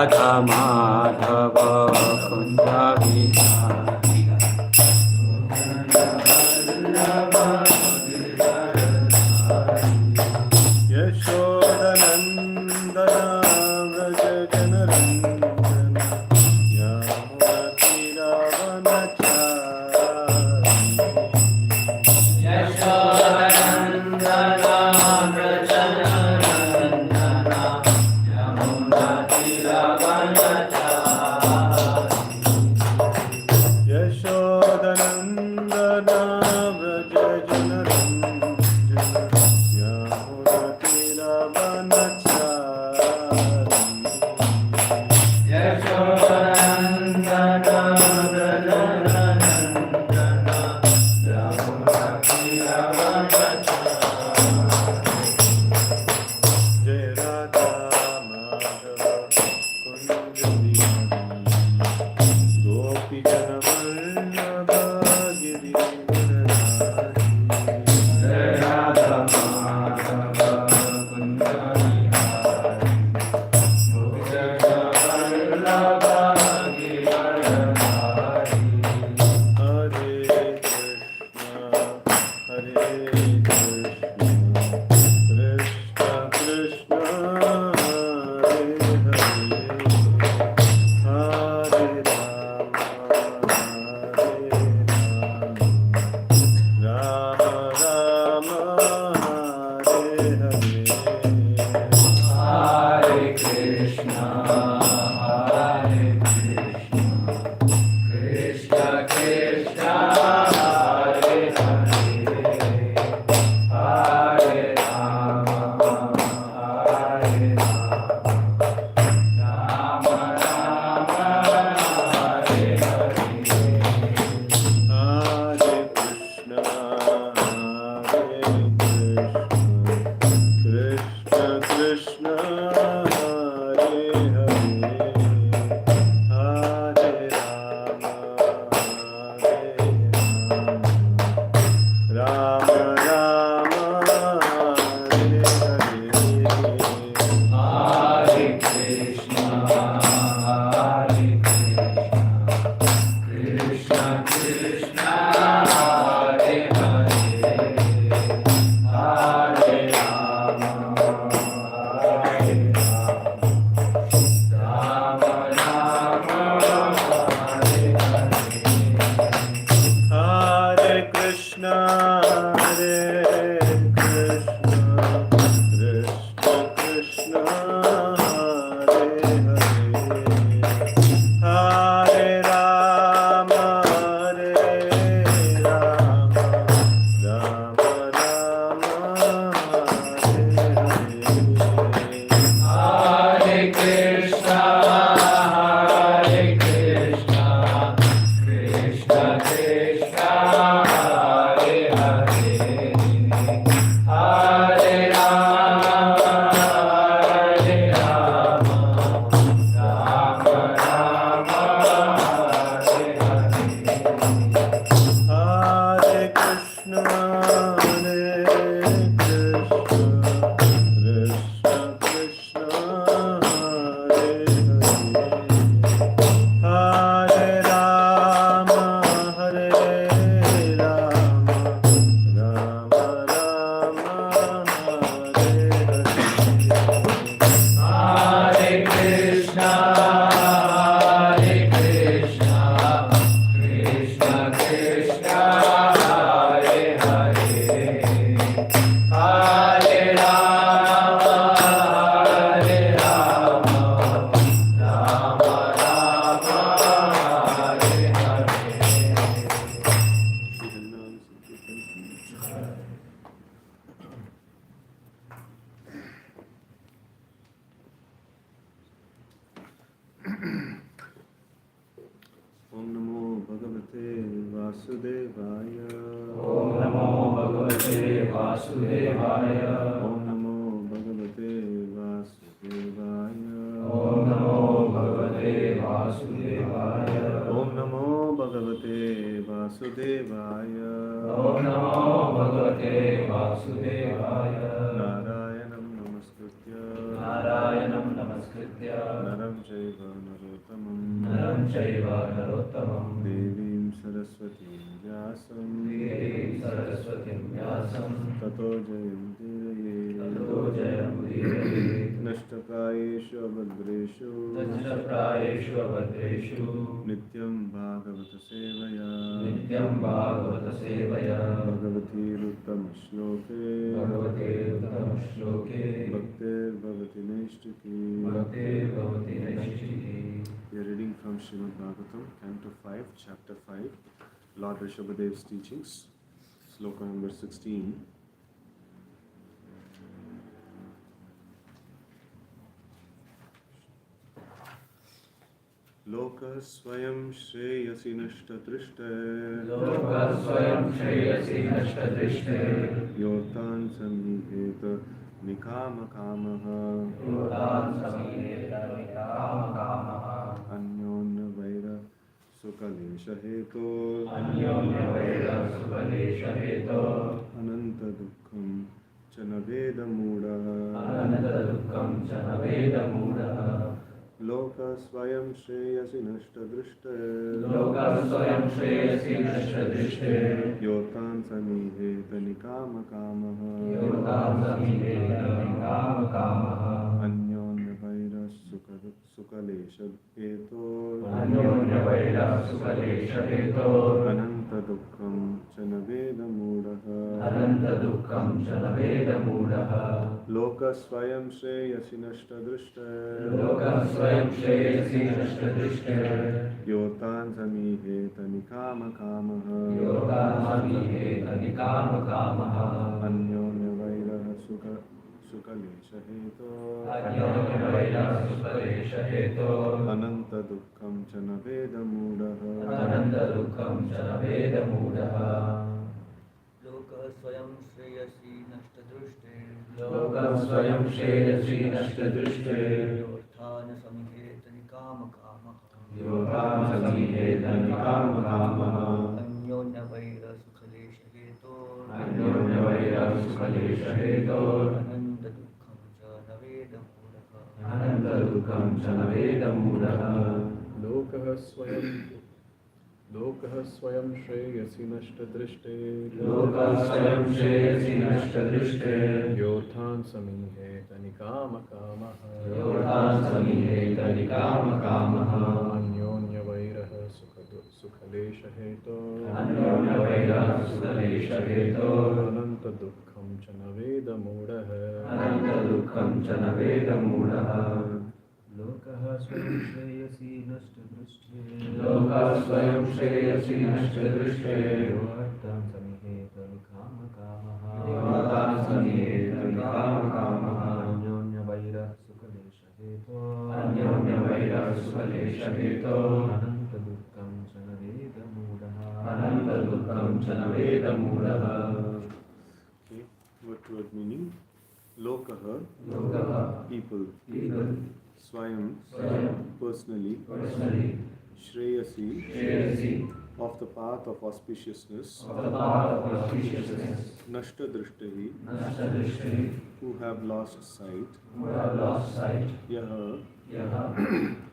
Radha Madhava Kunda Vihari Yashodanandana Vraja Janarandana Yamurati Ravanachari Yashodanandana Vraja Janarandana Yamurati Ravanachari Yashodanandana Vraja चैव नरोत्तमं देवीं सरस्वतीं व्यासं ततो जयमुदीरये नष्टप्रायेषु अभद्रेषु नित्यं भागवत सेवया भगवतीरुत्तमश्लोके भक्तिर्भवति नैष्टिकी. We are reading from Srimad Bhagavatam, Canto 5, Chapter 5, Lord Rishabhadev's teachings, Sloka number 16. Loka swayam shreyasi nashtatrishte yotan samiheta nikama kamaha anyonya vaira sukalesha heto ananta dukkham chanaveda mudaha Loka swayam shreyasi nashtadrishte yotan samiheta nikama kamaha anyonya vaira sukalesha heto ananta dukkham chanaveda mudaha Loka swayam shreyasi nashtadrishte yotan samiheta nikama kamaha anyonya vaira sukalesha heto ananta dukkham chanaveda mudaha Loka swayam shreyasi nashtadrushte yorthana samiheta nikama kamaha anyonya vaira sukhalesha heto ananda dukkham cha naveda mudaha Lokah swayam shreyasi nashtadrishte yorthan samiheta nikama kamaha anyonya vairaha sukhalesha heto ananta dukkham cha naveda mudaha Lokah swayam shreyasi nashtadrushte yorthana samiheta nikama kamaha anyonya vaira sukhalesha heto ananta dukkham cha naveda mudaha. Okay, word meaning. Lokaha, people. Swayam, personally. Shreyasi, of the path of auspiciousness. Nashtadrishtahi, who have lost sight. Yaha,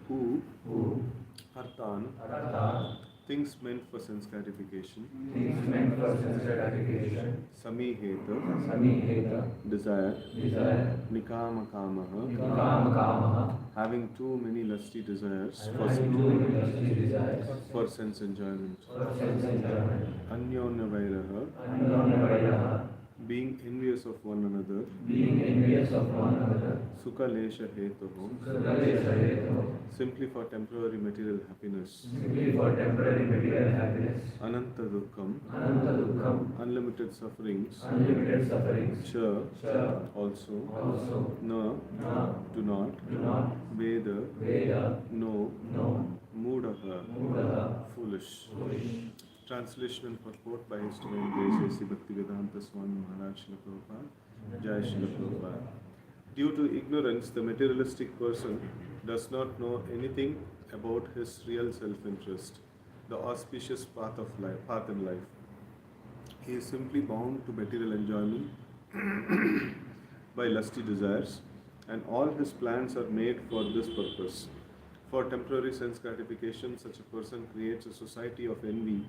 who, Artan, things meant for sense gratification. Samiheta, desire. Nikama kamaha, having too many lusty desires for sense enjoyment. Anyonya vairaha, being envious of one another. Sukalesha hetuho, simply for temporary material happiness. Ananta dukkham, unlimited sufferings. Cha, also. Na, do not. Veda, no. Mudaha, foolish. Translation and purport by His Divine Grace A.C. Bhaktivedanta Swami Maharaj Srila Prabhupada. Jai Srila Prabhupada. Due to ignorance, the materialistic person does not know anything about his real self-interest, the auspicious path in life. He is simply bound to material enjoyment by lusty desires, and all his plans are made for this purpose. For temporary sense gratification, such a person creates a society of envy,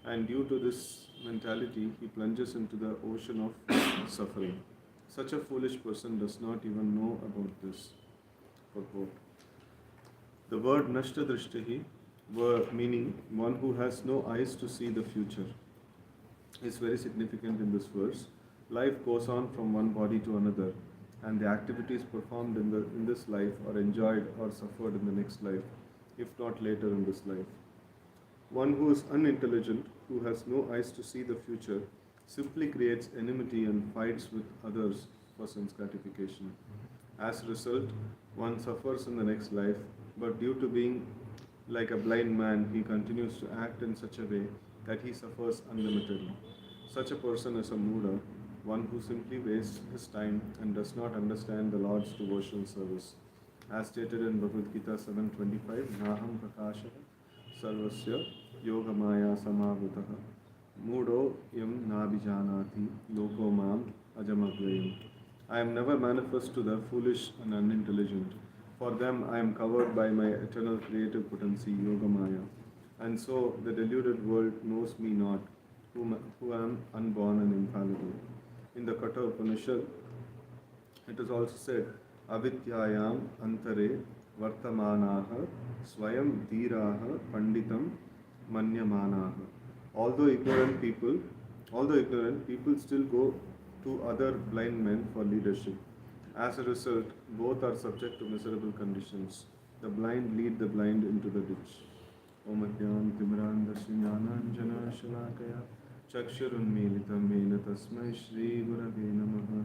and due to this mentality, he plunges into the ocean of suffering. Such a foolish person does not even know about this. Purport. The word Nashtadrishtahi, meaning one who has no eyes to see the future, is very significant in this verse. Life goes on from one body to another, and the activities performed in this life are enjoyed or suffered in the next life, if not later in this life. One who is unintelligent, who has no eyes to see the future, simply creates enmity and fights with others for sense gratification. As a result, one suffers in the next life, but due to being like a blind man, he continues to act in such a way that he suffers unlimitedly. Such a person is a Muda, one who simply wastes his time and does not understand the Lord's devotional service. As stated in Bhagavad Gita 7.25, Naham Prakasha Sarvasya Yogamaya Samavutaha Mudo Yam Nabijanati Loko Mam Ajamagvayam. I am never manifest to the foolish and unintelligent. For them I am covered by my eternal creative potency, Yogamaya. And so the deluded world knows me not, who am unborn and infallible. In the Katha Upanishad, it is also said, Avidyayam antare vartamanaha swayam dhiraha panditam manyamanaha. Although ignorant people still go to other blind men for leadership. As a result, both are subject to miserable conditions. The blind lead the blind into the ditch. Om Adhyam Timran Dashinyananjana Shalakaya Chakshurunmilitam Mena Tasmai Shri Gurave Namaha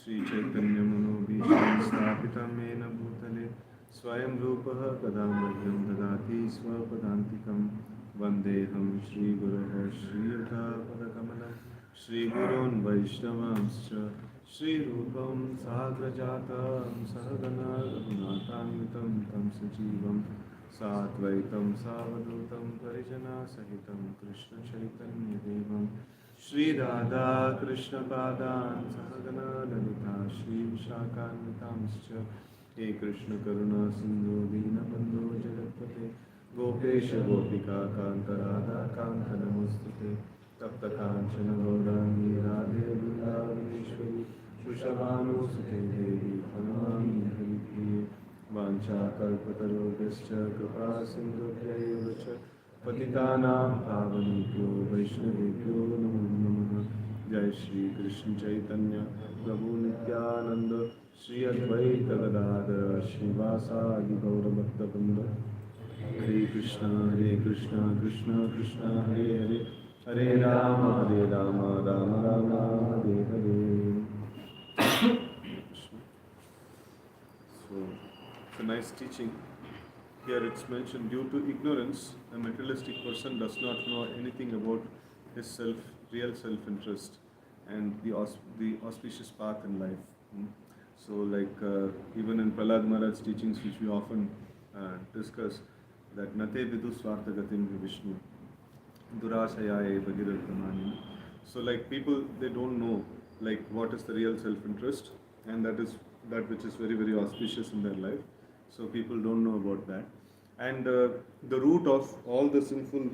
Shri Chaitanya Manobhisham Sthapitam Mena Bhutale Swayam Rupaha Kadamadyam Dadati Swapadantikam Vandeham Shri Gurava Shri Yatha Padakamalam Shri Gurun Vaishnavamscha Shri Rupam Sagrajatam Sahagana Raghunathanitam Tam Sajivam Satvaitam Savadutam Parijana Sahitam Krishna Chaitanya Devam Shri Radha Krishna Padan Sahagana Lalita Shri Vishakanitamscha He Krishna Karuna Sindhu Dina Bandhu Jagatpate Gopesha Gopika Kanta Radha Kanta Namostute Tapta Kanchana Gaurani Radhe Vrindavaneshwari Vrishabhanu Sute Devi Pranamami Haripriye Vancha Kalpatarobhascha Kripa Sindhubhyaeva Cha Patitanam Pavanebhyo Vaishnavebhyo Namo Namaha Jai Shri Krishna Chaitanya Prabhu Nityananda Shri Advaita Gadadhara Srivasa Adi Gaura Bhakta Vrinda Hare Krishna Krishna Krishna Hare Hare Hare Rama Rama Rama Hare Hare. So, it's a nice teaching. Here it's mentioned, due to ignorance, a materialistic person does not know anything about his real self-interest and the auspicious path in life. So, like even in Prahlad Maharaj's teachings, which we often discuss, that Nate Vidu Swarthagatim Vishnu Durashayaye Bhagiratamani. So, like people, they don't know like what is the real self-interest, and that is that which is very, very auspicious in their life. So people don't know about that. And the root of all the sinful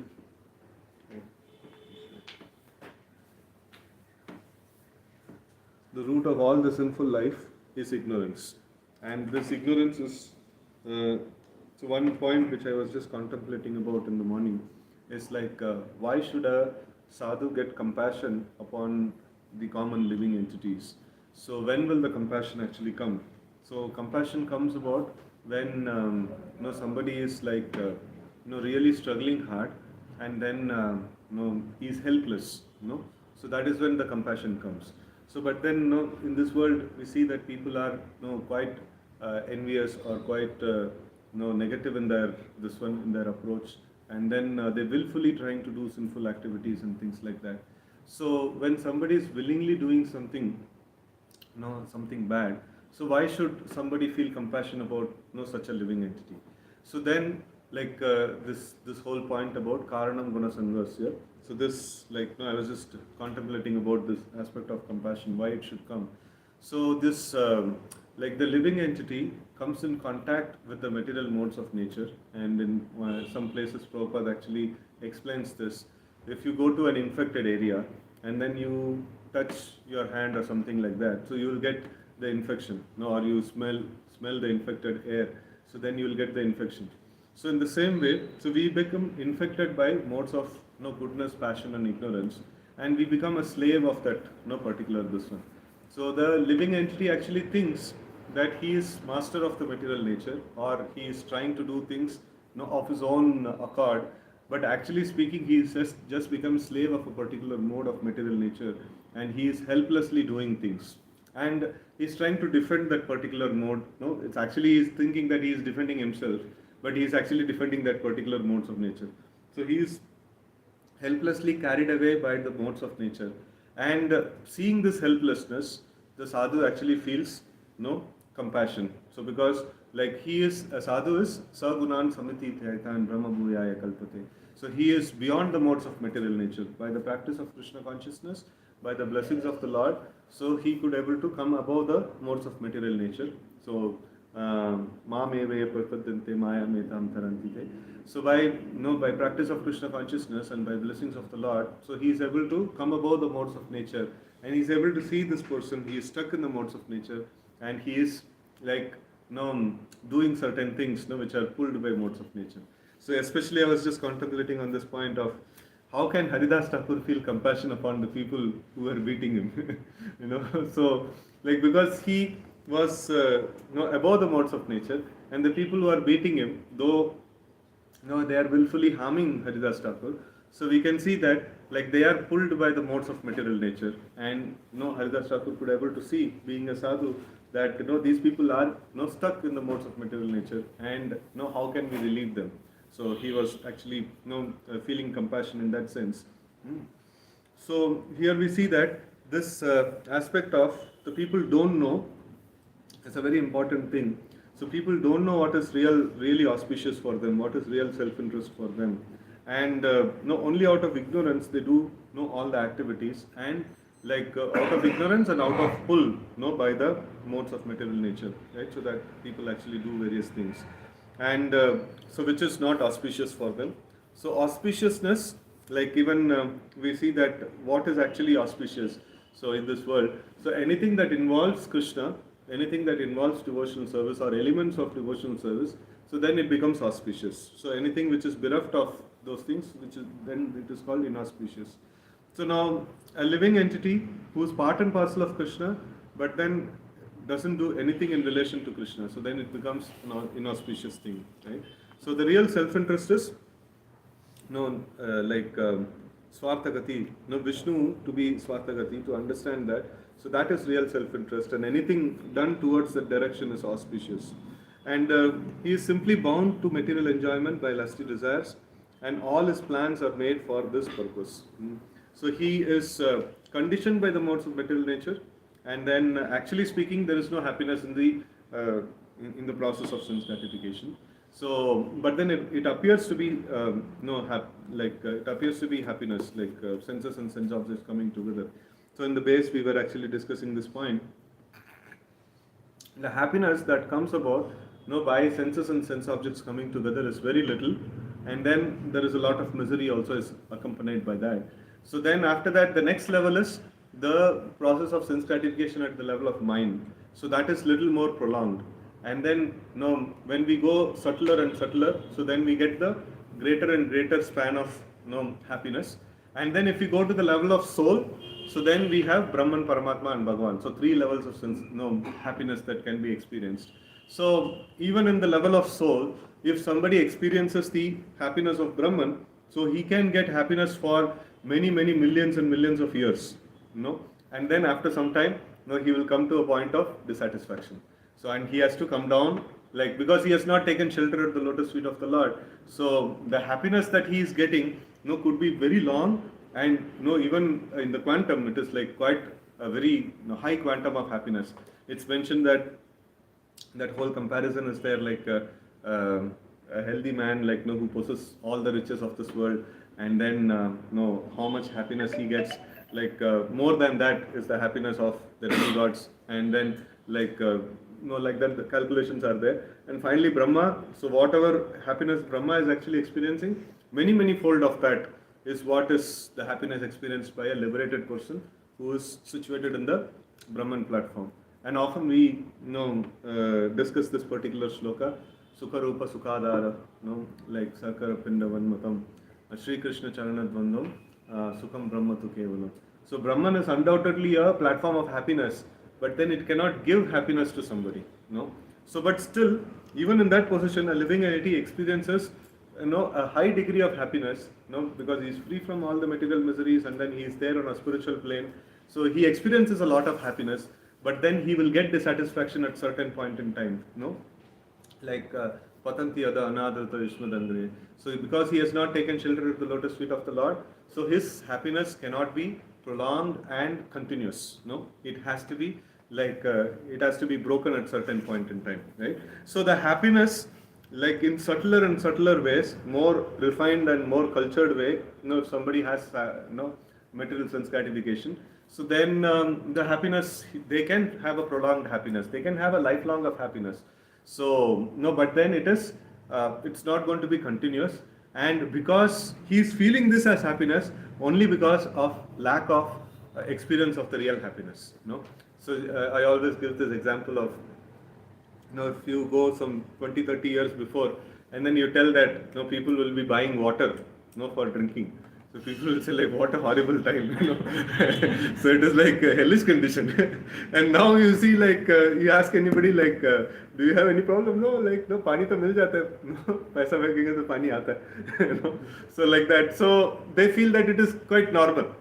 life is ignorance. And this ignorance is so one point which I was just contemplating about in the morning is like why should a sadhu get compassion upon the common living entities? So when will the compassion actually come? So compassion comes about when somebody is like really struggling hard, and then he is helpless. So that is when the compassion comes. So but then in this world we see that people are quite envious or quite negative in their approach, and then they willfully trying to do sinful activities and things like that. So when somebody is willingly doing something bad, so why should somebody feel compassion about such a living entity? So then like this whole point about karanam guna sangasya, so this I was just contemplating about this aspect of compassion, why it should come. So this like the living entity comes in contact with the material modes of nature, and in some places Prabhupada actually explains this. If you go to an infected area and then you touch your hand or something like that, so you will get the infection, no, or you smell the infected air, so then you will get the infection. So in the same way, so we become infected by modes of goodness, passion, and ignorance, and we become a slave of that particular this one. So the living entity actually thinks that he is master of the material nature, or he is trying to do things of his own accord, but actually speaking, he is just become slave of a particular mode of material nature, and he is helplessly doing things. And he's trying to defend that particular mode. No, it's actually he's thinking that he is defending himself, but he is actually defending that particular modes of nature. So he is helplessly carried away by the modes of nature. And seeing this helplessness, the sadhu actually feels compassion. So because like he is, a sadhu is sagunan samiti thaitan brahma bhuyaya kalpate. So he is beyond the modes of material nature. By the practice of Krishna consciousness, by the blessings of the Lord, so he could able to come above the modes of material nature. So so by practice of Krishna consciousness and by blessings of the Lord, so he is able to come above the modes of nature, and he is able to see this person. He is stuck in the modes of nature, and he is like doing certain things which are pulled by modes of nature. So especially I was just contemplating on this point of how can Haridas Thakur feel compassion upon the people who are beating him? So like because he was above the modes of nature, and the people who are beating him, though they are willfully harming Haridas Thakur, so we can see that like they are pulled by the modes of material nature, and Haridas Thakur could able to see, being a sadhu, that these people are stuck in the modes of material nature, and how can we relieve them? So he was actually feeling compassion in that sense. So here we see that this aspect of the people don't know is a very important thing. So people don't know what is really auspicious for them, what is real self-interest for them, and only out of ignorance they do all the activities, and like out of ignorance and out of pull by the modes of material nature, right? So that people actually do various things, and so which is not auspicious for them. So auspiciousness, like even we see that what is actually auspicious. So in this world, so anything that involves Krishna, anything that involves devotional service or elements of devotional service, so then it becomes auspicious. So anything which is bereft of those things, then it is called inauspicious. So now a living entity who is part and parcel of Krishna, but then doesn't do anything in relation to Krishna, so then it becomes an inauspicious thing, right? So the real self-interest is Swarthagati, Vishnu to be Swarthagati, to understand that. So that is real self-interest, and anything done towards that direction is auspicious. And he is simply bound to material enjoyment by lusty desires, and all his plans are made for this purpose. So he is conditioned by the modes of material nature, and then actually speaking, there is no happiness in the process of sense gratification. So, but then it appears to be it appears to be happiness, like senses and sense objects coming together. So in the base, we were actually discussing this point. The happiness that comes about by senses and sense objects coming together is very little, and then there is a lot of misery also is accompanied by that. So then after that, the next level is the process of sense gratification at the level of mind. So that is little more prolonged. And then when we go subtler and subtler, so then we get the greater and greater span of happiness. And then if we go to the level of soul, so then we have Brahman, Paramatma and Bhagavan. So 3 levels of sense, happiness that can be experienced. So even in the level of soul, if somebody experiences the happiness of Brahman, so he can get happiness for many millions and millions of years, and then after some time, he will come to a point of dissatisfaction. So, and he has to come down, like, because he has not taken shelter at the lotus feet of the Lord. So the happiness that he is getting, could be very long, and even in the quantum, it is like quite a very high quantum of happiness. It's mentioned that whole comparison is there, like a healthy man, like who possesses all the riches of this world, and then how much happiness he gets, like more than that is the happiness of the demigods, and then like like that the calculations are there. And finally Brahma, so whatever happiness Brahma is actually experiencing, many fold of that is what is the happiness experienced by a liberated person who is situated in the Brahman platform. And often we discuss this particular shloka, Sukha Rupa Sukhadara, like Sakara Pindavan Matam, Sri Krishna Charanadvandam, Sukham Brahma Tu Kevalam. So Brahman is undoubtedly a platform of happiness, but then it cannot give happiness to somebody. So but still, even in that position, a living entity experiences a high degree of happiness, because he is free from all the material miseries, and then he is there on a spiritual plane. So he experiences a lot of happiness, but then he will get dissatisfaction at certain point in time. Like Patanti Ada Anadata Ishmadandre. So because he has not taken shelter of the lotus feet of the Lord, so his happiness cannot be prolonged and continuous. It has to be it has to be broken at certain point in time, right? So the happiness, like in subtler and subtler ways, more refined and more cultured way, if somebody has material sense gratification, so then the happiness, they can have a prolonged happiness, they can have a lifelong of happiness. So but then it's not going to be continuous, and because he's feeling this as happiness only because of lack of experience of the real happiness. So I always give this example of, if you go some 20-30 years before, and then you tell that people will be buying water for drinking. So people will say like, what a horrible time, So it is like a hellish condition. And now you see, like you ask anybody like, do you have any problem? No, pani to mil jata hai. No, paisa magenge to pani aata hai. So like that. So they feel that it is quite normal.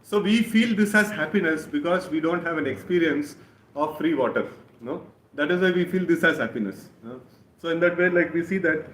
So we feel this as happiness because we don't have an experience of free water. That is why we feel this as happiness. So in that way, like we see that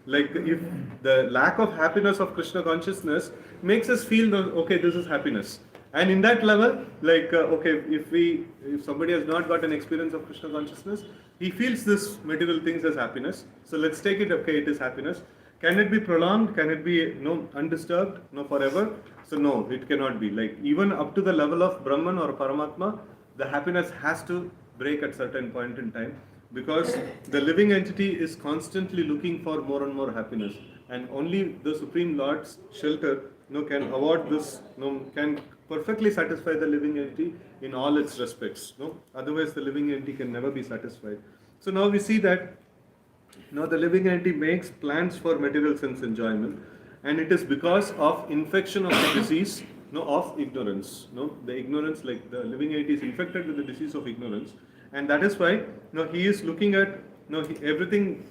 like if the lack of happiness of Krishna consciousness makes us feel that, okay, this is happiness. And in that level, like okay, if somebody has not got an experience of Krishna consciousness, he feels this material things as happiness. So let's take it, okay, it is happiness. Can it be prolonged? Can it be undisturbed? Forever? So no, it cannot be. Like even up to the level of Brahman or Paramatma, the happiness has to break at certain point in time, because the living entity is constantly looking for more and more happiness, and only the Supreme Lord's shelter can award this, can perfectly satisfy the living entity in all its respects. Otherwise the living entity can never be satisfied. So now we see that the living entity makes plans for material sense enjoyment, and it is because of infection of the disease of ignorance. The ignorance, like the living entity is infected with the disease of ignorance, and that is why he is looking at everything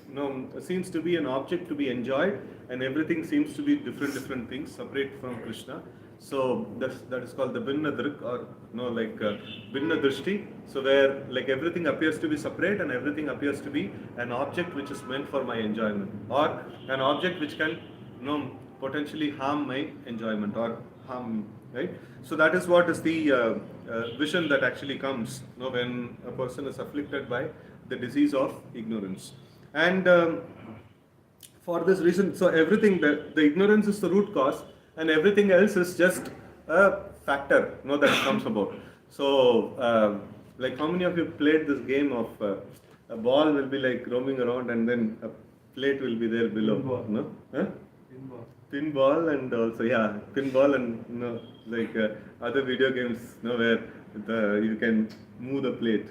seems to be an object to be enjoyed, and everything seems to be different things separate from Krishna. So that is called the Binna Drik, or Binna Drishti. So where like everything appears to be separate and everything appears to be an object which is meant for my enjoyment, or an object which can potentially harm my enjoyment or harm, right? So that is what is the vision that actually comes when a person is afflicted by the disease of ignorance. And for this reason, so everything, the ignorance is the root cause, and everything else is just a factor that comes about. So like how many of you played this game of a ball will be like roaming around and then a plate will be there below? Pinball. Huh? Pinball, and also pinball, and like other video games where you can move the plate.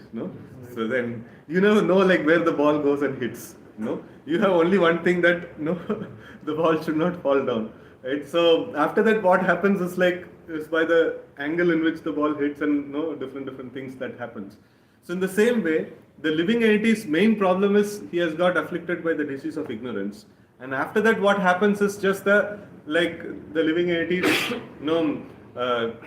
So then you never know like where the ball goes and hits. You have only one thing, that the ball should not fall down. Right? So after that, what happens is by the angle in which the ball hits, and different things that happens. So in the same way, the living entity's main problem is he has got afflicted by the disease of ignorance. And after that, what happens is just the living entity,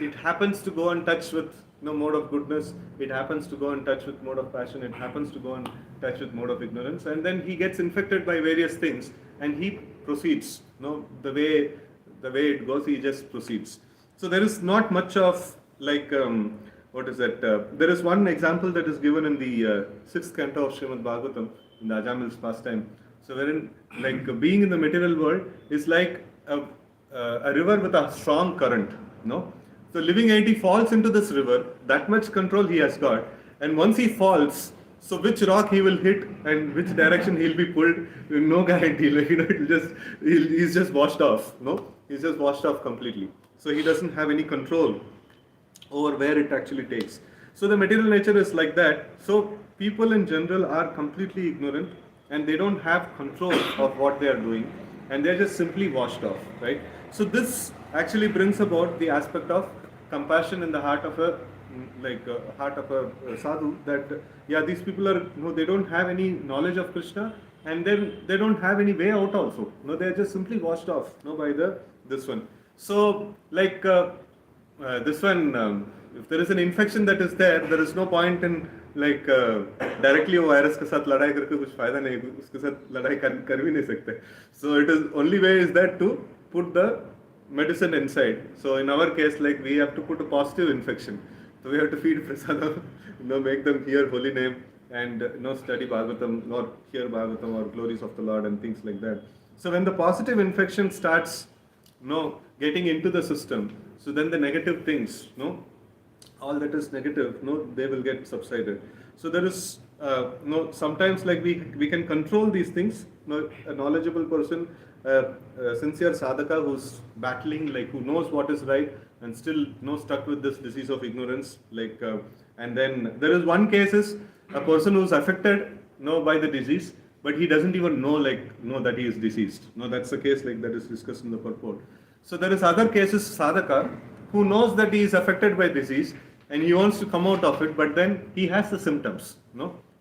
it happens to go in touch with mode of goodness, it happens to go in touch with mode of passion, it happens to go in touch with mode of ignorance, and then he gets infected by various things, and he proceeds. The way it goes, he just proceeds. So there is not much of what is that? There is one example that is given in the 6th canto of Srimad Bhagavatam, in the Ajamil's pastime. So wherein being in the material world is like a river with a strong current. So living entity falls into this river, that much control he has got, And once he falls, so which rock he will hit and which direction he'll be pulled, no guarantee. Like, he's just washed off. No, he's just washed off completely. So he doesn't have any control over where it actually takes. So the material nature is like that. So people in general are completely ignorant and they don't have control of what they are doing and they're just simply washed off, right? So this actually brings about the aspect of compassion in the heart of a heart of a sadhu, that these people are, they don't have any knowledge of Krishna and then they don't have any way out also. They're just simply washed off by this one. So this one, if there is an infection that is there is no point in directly वो virus के साथ लड़ाई करके कुछ फायदा नहीं, उसके साथ लड़ाई कर भी नहीं सकते. So it is only way is that to put the medicine inside. So in our case, we have to put a positive infection. So we have to feed prasadam, make them hear holy name and study Bhagavatam or hear Bhagavatam or glories of the Lord and things like that. So when the positive infection starts getting into the system, so then the negative things, all that is negative, they will get subsided. So there is, sometimes we can control these things. A knowledgeable person, a sincere sadhaka who's battling, who knows what is right and still stuck with this disease of ignorance. And then there is one case is a person who's affected, by the disease, but he doesn't even know, that he is diseased. That's the case that is discussed in the purport. So there is other cases, sadhaka, who knows that he is affected by disease and he wants to come out of it, but then he has the symptoms,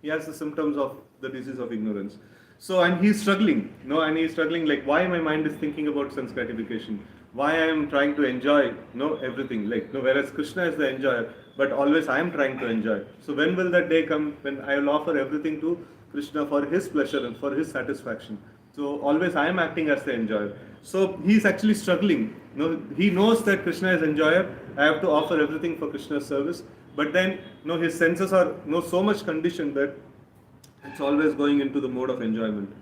he has the symptoms of the disease of ignorance. So, and he's struggling, and he's struggling why my mind is thinking about sense gratification, why I am trying to enjoy, everything, whereas Krishna is the enjoyer, but always I am trying to enjoy. So when will that day come when I will offer everything to Krishna for his pleasure and for his satisfaction? So always I am acting as the enjoyer. So he is actually struggling. He knows that Krishna is enjoyer. I have to offer everything for Krishna's service. But then, his senses are so much conditioned that it's always going into the mode of enjoyment.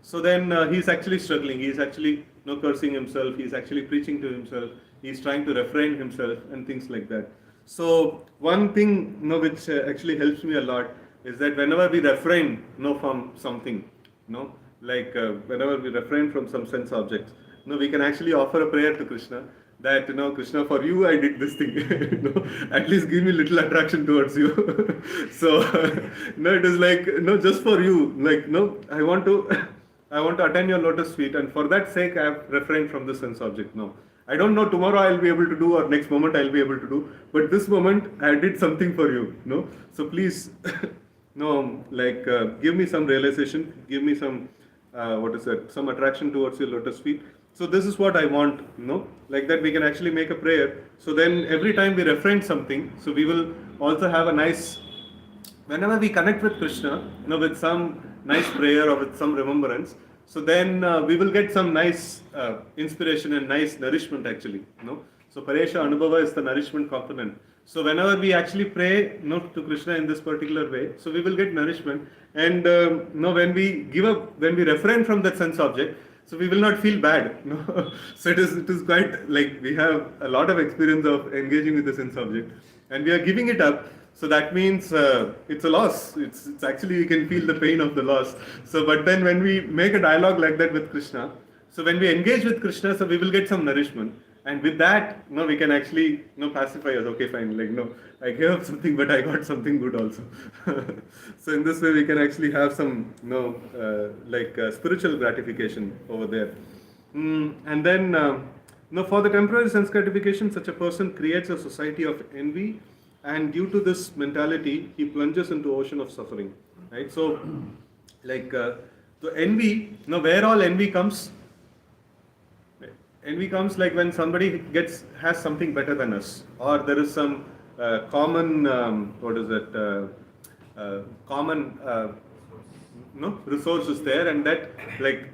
So then he's actually struggling. He's actually cursing himself. He's actually preaching to himself. He's trying to refrain himself and things like that. So one thing which actually helps me a lot is that whenever we refrain from something, whenever we refrain from some sense objects, we can actually offer a prayer to Krishna that, Krishna, for you I did this thing. At least give me little attraction towards you. So, it is just for you. I want to attain your lotus feet, and for that sake I have refrained from this sense object. I don't know tomorrow I'll be able to do or next moment I'll be able to do, but this moment I did something for you. So please, give me some realization, give me some some attraction towards your lotus feet. So this is what I want, like that we can actually make a prayer. So then every time we refrain something, so we will also have a nice, whenever we connect with Krishna, with some nice prayer or with some remembrance, so then we will get some nice inspiration and nice nourishment actually, So Paresha Anubhava is the nourishment component. So whenever we actually pray to Krishna in this particular way, so we will get nourishment. And when we give up, when we refrain from that sense object, so we will not feel bad. So it is quite we have a lot of experience of engaging with the sense object, and we are giving it up. So that means it's a loss. It's actually you can feel the pain of the loss. So but then when we make a dialogue like that with Krishna, so when we engage with Krishna, so we will get some nourishment. And with that, we can actually pacify us. Okay, fine. I gave up something, but I got something good also. So in this way, we can actually have some spiritual gratification over there. And then, for the temporary sense gratification, such a person creates a society of envy, and due to this mentality, he plunges into ocean of suffering. Right. So, the envy. Where all envy comes. Envy comes when somebody has something better than us, or there is some common common resource is there, and that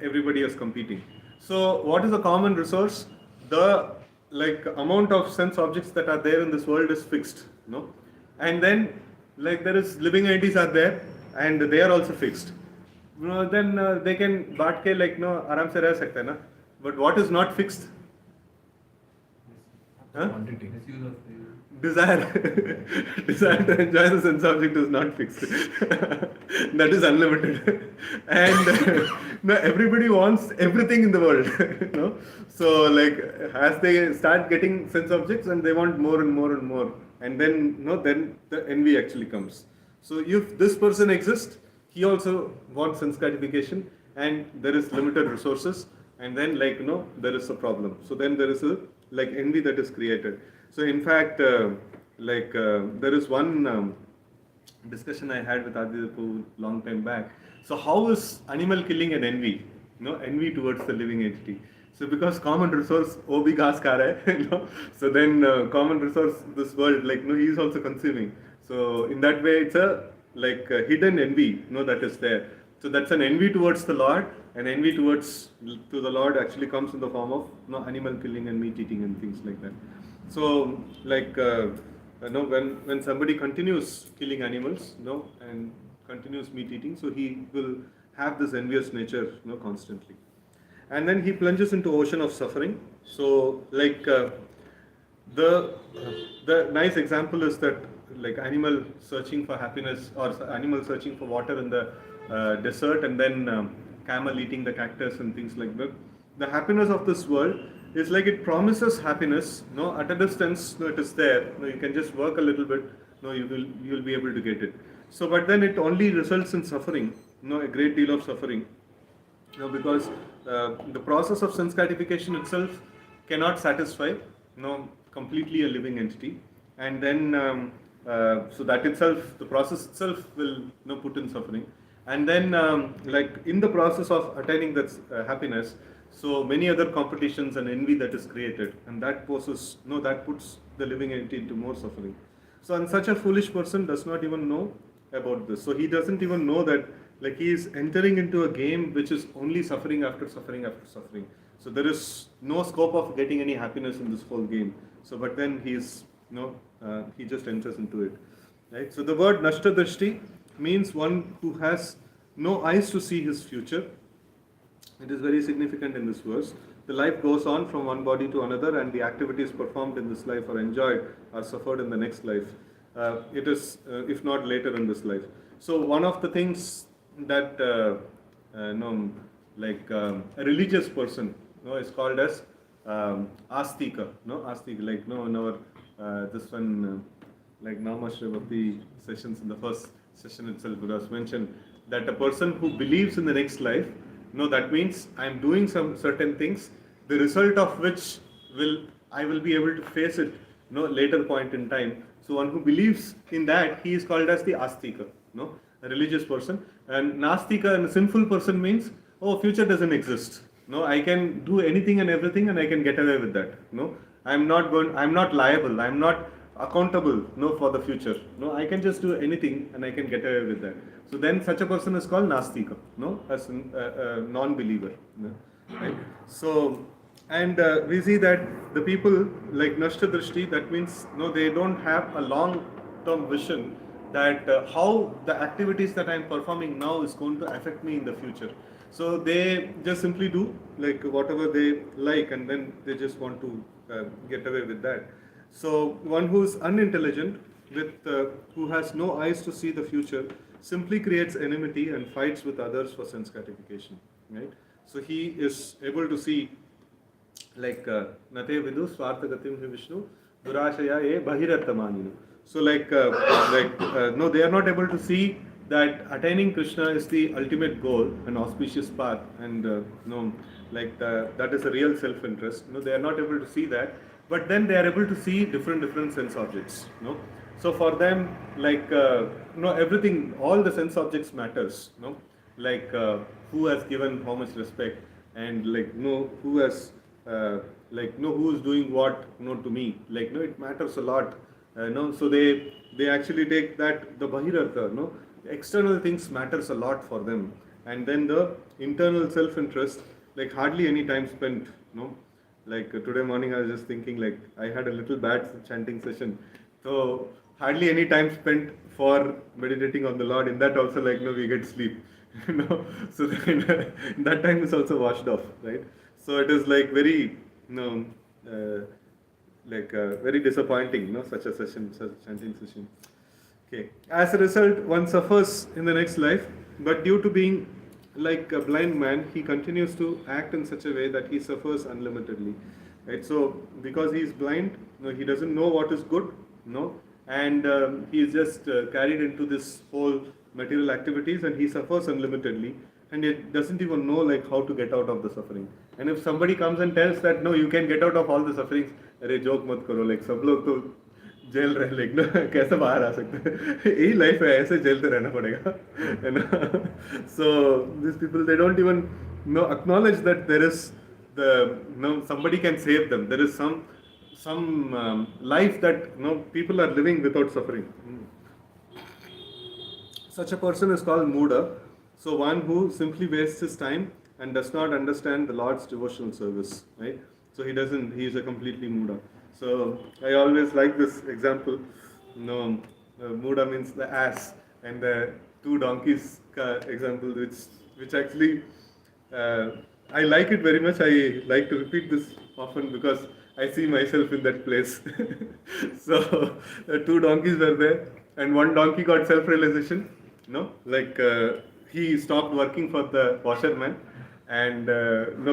everybody is competing. So what is a common resource? The amount of sense objects that are there in this world is fixed, and then there is living entities are there, and they are also fixed. Then they can baat ke आराम से रह सकते हैं ना. But what is not fixed? Quantity. desire desire to enjoy the sense object is not fixed. That is unlimited. And no, everybody wants everything in the world. No, so like as they start getting sense objects and they want more and more and more, and then then the envy actually comes. So if this person exists, he also wants sense gratification, and there is limited resources, and then there is a problem. So then there is a envy that is created. So in fact, there is one discussion I had with Adidapu long time back. So how is animal killing an envy? Envy towards the living entity. So because common resource, wo bhi ghas kha raha hai, so then common resource, this world, he is also consuming. So in that way, it's a hidden envy, that is there. So that's an envy towards the Lord. An envy towards to the Lord actually comes in the form of animal killing and meat eating and things like that. So when somebody continues killing animals, and continues meat eating, so he will have this envious nature, constantly, and then he plunges into ocean of suffering. So the nice example is that animal searching for happiness, or animal searching for water in the desert, and then camel eating the cactus and things like that. The happiness of this world is it promises happiness. At a distance, it is there. You can just work a little bit. You will be able to get it. So, but then it only results in suffering. A great deal of suffering. Because the process of sense gratification itself cannot satisfy completely a living entity, and then so that itself, the process itself will put in suffering, and then in the process of attaining that happiness, so many other competitions and envy that is created, and that poses that puts the living entity into more suffering. So, and such a foolish person does not even know about this. So he doesn't even know that he is entering into a game which is only suffering after suffering after suffering. So there is no scope of getting any happiness in this whole game. So but then he is he just enters into it, right? So the word nashta drishti means one who has no eyes to see his future. It is very significant in this verse. The life goes on from one body to another, and the activities performed in this life are enjoyed or suffered in the next life. It is, if not later in this life. So one of the things that a religious person is called as astika. Astika, in our this one Namashri of the sessions, in the first session itself, it was mentioned that a person who believes in the next life, that means I am doing some certain things, the result of which I will be able to face it later point in time. So one who believes in that, he is called as the astika, a religious person. And nastika, and a sinful person, means future doesn't exist. I can do anything and everything and I can get away with that. I'm not liable, I'm not accountable for the future. I can just do anything and I can get away with that. So then such a person is called nastika, as a non-believer. Right? So, and we see that the people like nashta drishti, that means they don't have a long-term vision that how the activities that I'm performing now is going to affect me in the future. So they just simply do whatever they like, and then they just want to get away with that. So one who is unintelligent, who has no eyes to see the future, simply creates enmity and fights with others for sense gratification. Right? So he is able to see nate vidu swarthagatim hi Vishnu durashaya e bahirattamaninu. So no, they are not able to see that attaining Krishna is the ultimate goal, an auspicious path, and that is a real self-interest. They are not able to see that, but then they are able to see different sense objects. So for them, everything, all the sense objects matters. Who has given how much respect, and who has who is doing what to me. It matters a lot. So they actually take that the bahirartha, external things matters a lot for them, and then the internal self-interest, hardly any time spent. Today morning I was just thinking, I had a little bad chanting session, so hardly any time spent for meditating on the Lord. In that also, we get sleep. So then, that time is also washed off, right? So it is very like very disappointing, such a session, such a chanting session. Okay. As a result, one suffers in the next life, but due to being like a blind man, he continues to act in such a way that he suffers unlimitedly. Right. So because he is blind, he doesn't know what is good, and he is just carried into this whole material activities, and he suffers unlimitedly, and he doesn't even know like how to get out of the suffering. And if somebody comes and tells that no, you can get out of all the sufferings, अरे joke मत करो, like सब लोग तो jail रहे, लेकिन कैसे बाहर आ सकते हैं, यही लाइफ है, ऐसे जेल तो रहना पड़ेगा, है ना. So these people, they don't even acknowledge that there is somebody can save them. There is some life that people are living without suffering. Such a person is called Muda. So one who simply wastes his time and does not understand the Lord's devotional service, right? So he is a completely Muda. So I always like this example. Muda means the ass, and the two donkeys example, which actually I like it very much. I like to repeat this often because I see myself in that place. So two donkeys were there, and one donkey got self-realization. He stopped working for the washerman, and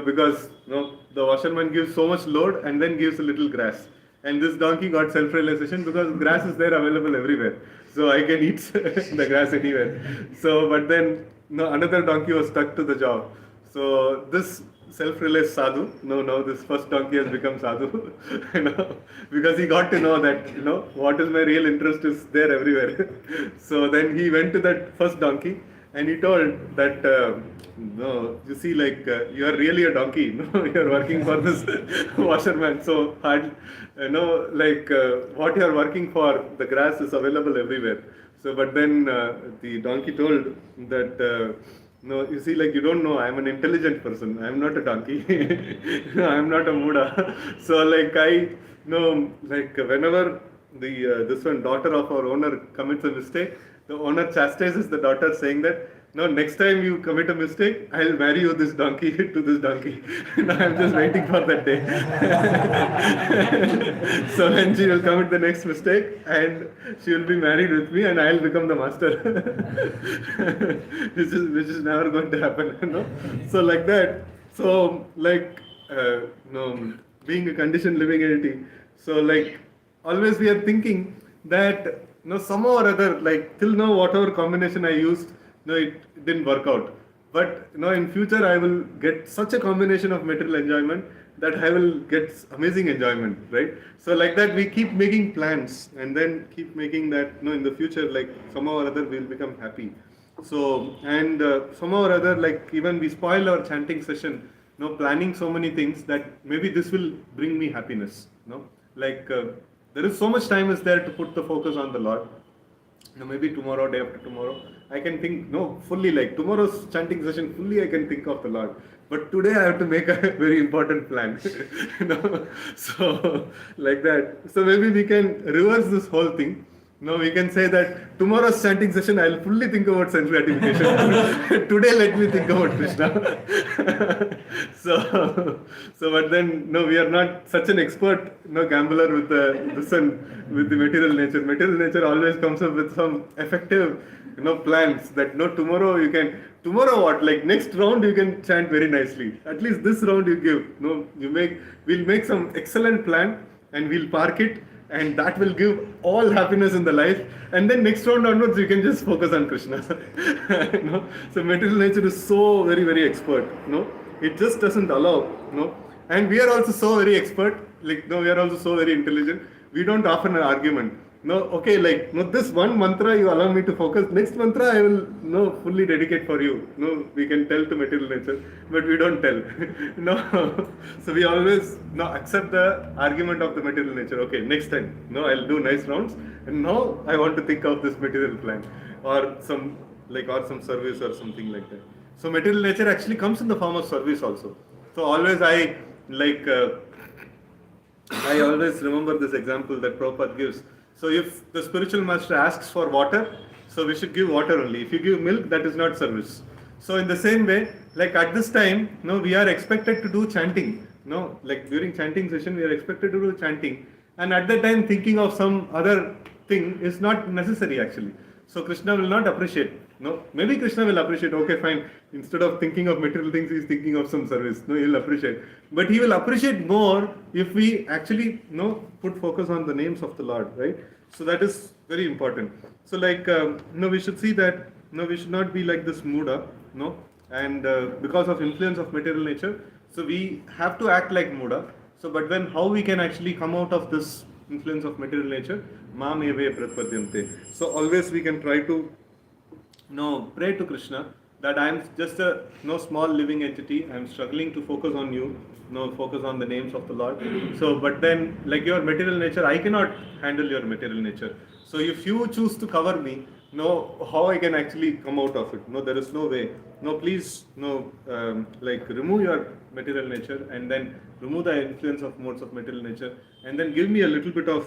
because the washerman gives so much load and then gives a little grass, and this donkey got self-realization because grass is there available everywhere, so I can eat the grass anywhere. So but then another donkey was stuck to the job. So this self-realized sadhu, this first donkey has become sadhu, because he got to know that what is my real interest is there everywhere. So then he went to that first donkey and he told that you see, like you are really a donkey, you are working for this washerman so hard, what you are working for, the grass is available everywhere. So but then the donkey told that you see, like you don't know, I am an intelligent person, I am not a donkey. I am not a Muda. So like whenever this one daughter of our owner commits a mistake, the owner chastises the daughter, saying that next time you commit a mistake, I'll marry you this donkey to this donkey. And I'm just waiting for that day. So when she will commit the next mistake, and she will be married with me, and I'll become the master. which is never going to happen. So like that. So like being a conditioned living entity. So like always we are thinking that somehow or other, like till now whatever combination I used, it didn't work out. But in future I will get such a combination of material enjoyment that I will get amazing enjoyment, right? So like that we keep making plans and then keep making that in the future, like somehow or other we will become happy. So and somehow or other, like even we spoil our chanting session, planning so many things that maybe this will bring me happiness. There is so much time is there to put the focus on the Lord. Maybe tomorrow, day after tomorrow, I can think, fully, like tomorrow's chanting session, fully I can think of the Lord. But today I have to make a very important plan. So, like that. So maybe we can reverse this whole thing. We can say that tomorrow's chanting session, I'll fully think about sense gratification. Today, let me think about Krishna. So, but then, we are not such an expert, gambler with the sun, with the material nature. Material nature always comes up with some effective, plans that, tomorrow what? Like next round you can chant very nicely. At least this round you give. We'll make some excellent plan and we'll park it. And that will give all happiness in the life. And then next round onwards, you can just focus on Krishna. So material nature is so very, very expert. It just doesn't allow. And we are also so very expert. Like we are also so very intelligent. We don't offer an argument. This one mantra you allow me to focus. Next mantra I will fully dedicate for you. We can tell to material nature, but we don't tell. So we always accept the argument of the material nature. Okay, next time, I'll do nice rounds, and now I want to think of this material plan, or some service or something like that. So material nature actually comes in the form of service also. So always I always remember this example that Prabhupada gives. So if the spiritual master asks for water, so we should give water only. If you give milk, that is not service. So in the same way, like at this time, we are expected to do chanting. Like during chanting session, we are expected to do chanting. and at that time thinking of some other thing is not necessary actually. So Krishna will not appreciate. No, maybe Krishna will appreciate. Okay, fine. Instead of thinking of material things, he's thinking of some service. No, he'll appreciate. But he will appreciate more if we actually put focus on the names of the Lord, right? So that is very important. So like we should see that we should not be like this Muda, no, and because of influence of material nature, so we have to act like Muda. So, but then how we can actually come out of this influence of material nature? Mam eve pratpadyante. So always we can try to pray to Krishna that I am just a small living entity. I am struggling to focus on you, focus on the names of the Lord. So, but then like your material nature, I cannot handle your material nature. So if you choose to cover me, how I can actually come out of it? No, there is no way. No, please, like remove your material nature and then remove the influence of modes of material nature and then give me a little bit of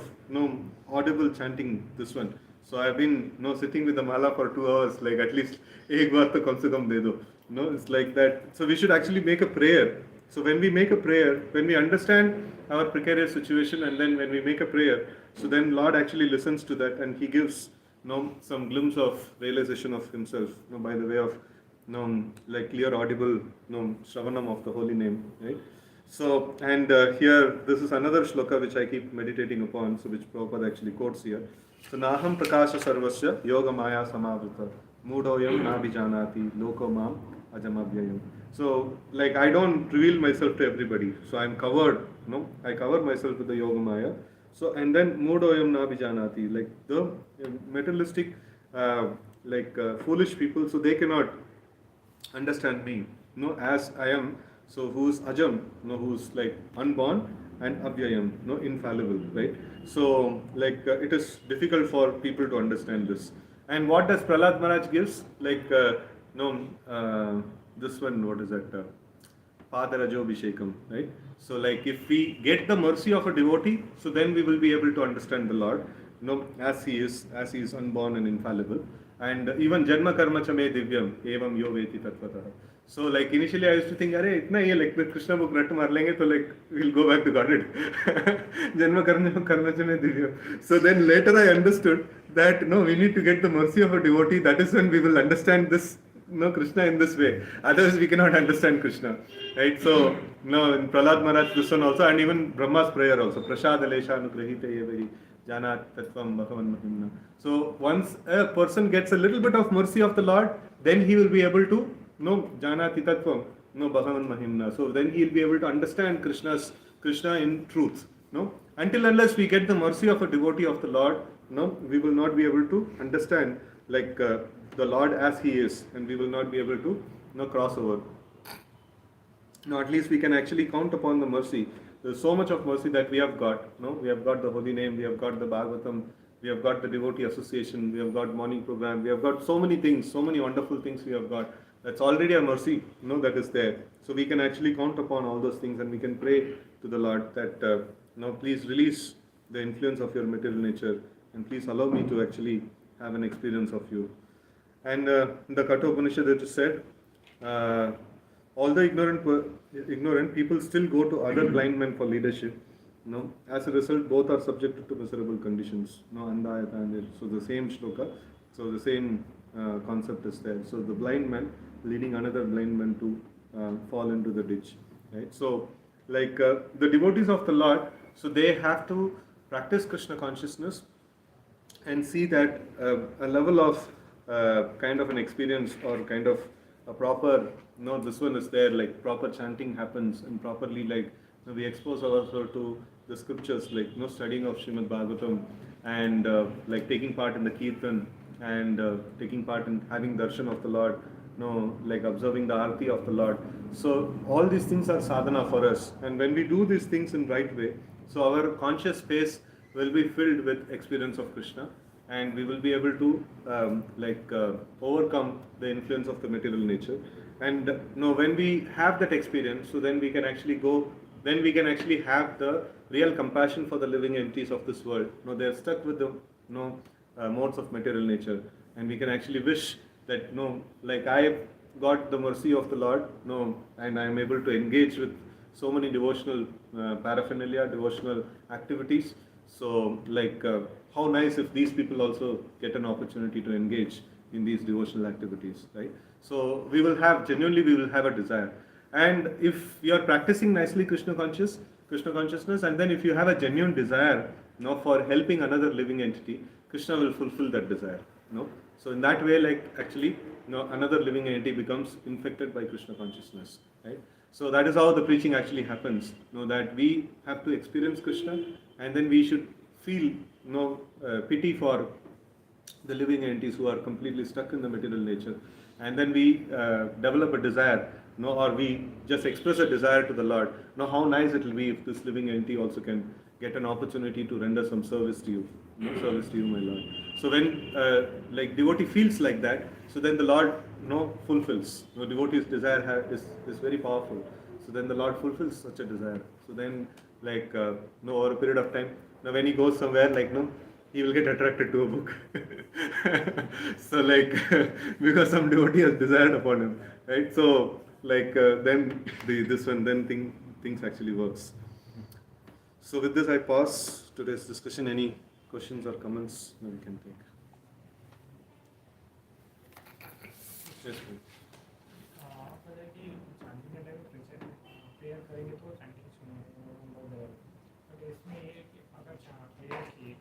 audible chanting this one. So I've been sitting with the mala for 2 hours, like at least ek baar to kam se kam de do. It's like that. So we should actually make a prayer. So when we make a prayer, when we understand our precarious situation and then when we make a prayer, so then Lord actually listens to that and He gives some glimpse of realization of Himself by the way of like clear audible Shravanam of the holy name, right? So and here this is another shloka which I keep meditating upon, so which Prabhupada actually quotes here. So Naham Prakasha Sarvasya Yoga Maya Samavrita Mudoyam Nabhijanati Loko Mam Ajamabhyayam. So like I don't reveal myself to everybody. So I'm covered, I cover myself with the Yoga Maya. So and then Mudoyam Nabhijanati, like the materialistic foolish people, so they cannot understand me, as I am. So who's Ajam, who's like unborn, and Abhyayam, infallible, right? So like it is difficult for people to understand this. And what does Prahlad Maharaj gives? Like this one, what is that? Padarajobhishekam, right? So like if we get the mercy of a devotee, so then we will be able to understand the Lord, as he is unborn and infallible. And even Janma Karma Chame Divyam, Evam Yo Veti Tatvatah. So like initially I used to think, Arey, itna ye like the Krishna book rat mar lenge, so like we'll go back to Godhead. Janma Karma Chame Divyam. So then later I understood that no, we need to get the mercy of a devotee. That is when we will understand this Krishna in this way. Otherwise we cannot understand Krishna, right? So in Prahlad Maharaj this one also, and even Brahma's prayer also. Prasad Alesha Anugrahite Yevari Janat Tattvam Bhagavan Mahimna. So once a person gets a little bit of mercy of the Lord, then he will be able to Janati Tattvam Bhagavan Mahimna. So then he will be able to understand Krishna in truth. Until unless we get the mercy of a devotee of the Lord, we will not be able to understand like the Lord as He is, and we will not be able to cross over. Now at least we can actually count upon the mercy. There's so much of mercy that we have got. We have got the holy name, we have got the Bhagavatam, we have got the devotee association, we have got morning program, we have got so many things, so many wonderful things we have got. That's already a mercy, that is there. So we can actually count upon all those things and we can pray to the Lord that please release the influence of your material nature and please allow me to actually have an experience of you. And in the Katha Upanishad it is said, although ignorant people still go to other blind men for leadership. As a result, both are subjected to miserable conditions. So the same shloka, so the same concept is there. So the blind man leading another blind man to fall into the ditch. Right? So like the devotees of the Lord, so they have to practice Krishna consciousness and see that a level of kind of an experience or kind of a proper, this one is there, like proper chanting happens and properly like we expose ourselves to the scriptures, like studying of Srimad Bhagavatam and like taking part in the Kirtan and taking part in having darshan of the Lord, like observing the arati of the Lord. So all these things are sadhana for us, and when we do these things in right way, so our conscious space will be filled with experience of Krishna, and we will be able to overcome the influence of the material nature. And when we have that experience, so then we can actually have the real compassion for the living entities of this world. They are stuck with the modes of material nature, and we can actually wish that like I got the mercy of the Lord, and I am able to engage with so many devotional paraphernalia, devotional activities. So, like, how nice if these people also get an opportunity to engage in these devotional activities, right? So, we will have a desire. And if you are practicing nicely Krishna consciousness, and then if you have a genuine desire, for helping another living entity, Krishna will fulfill that desire, So, in that way, like, actually, another living entity becomes infected by Krishna consciousness, right? So that is how the preaching actually happens. That we have to experience Krishna, and then we should feel pity for the living entities who are completely stuck in the material nature, and then we develop a desire, or we just express a desire to the Lord. Now, how nice it will be if this living entity also can get an opportunity to render some service to you, service to you, my Lord. So when like devotee feels like that, so then the Lord fulfills. Devotee's desire is very powerful. So then the Lord fulfills such a desire. So then, like, over a period of time, now when he goes somewhere, like, he will get attracted to a book. So, like, because some devotee has desired upon him, right? So, like, then things actually works. So with this, I pause today's discussion. Any questions or comments that we can take? Yes, please. Prayer करेंगे तो chanting सुनेंगे, but इसमें ये कि अगर prayer किए